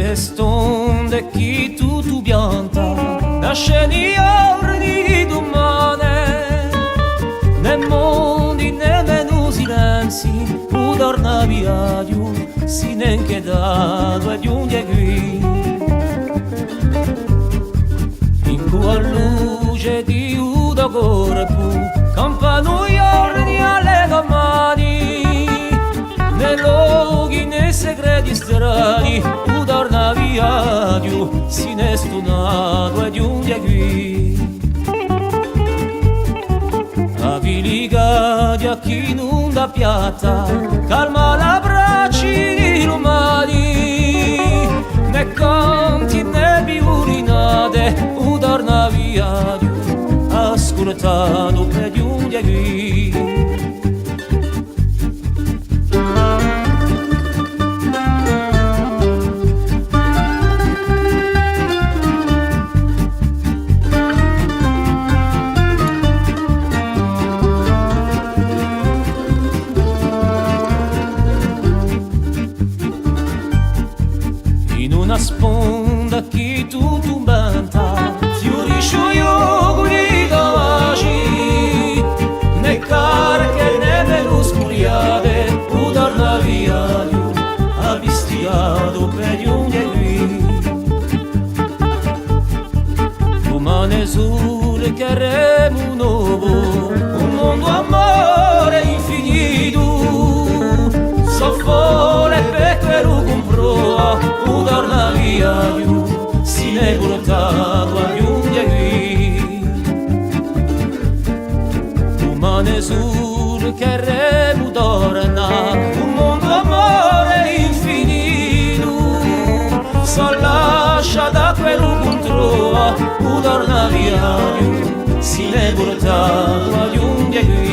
Estonde chi tu pianta nasceni giorni domani nei mondi nemmeno silenzi u torna via giù si neanche dato e giunge qui in quella luce di udo corpo campano giorni alle domani nei luoghi nei segreti strani u torna via giù si ne stonato e giunge qui a viligati a chi non da piatta calma la bracci lumani ne canti ne biurinate u torna via giù ascoltato e giunge qui in una sponda chi tu banta fiorisce io di davanti ne carche ne veluscuriate u torna via giù avvistiato per giungere qui domani sul chiaremo nuovo un mondo amore infinito soffore per quello comprò u torna via giù si ne è portato a giungere qui domani sul chiaremo torna un mondo amore infinito so lascia da quello comprò u torna via giù si ne è portato a giungere qui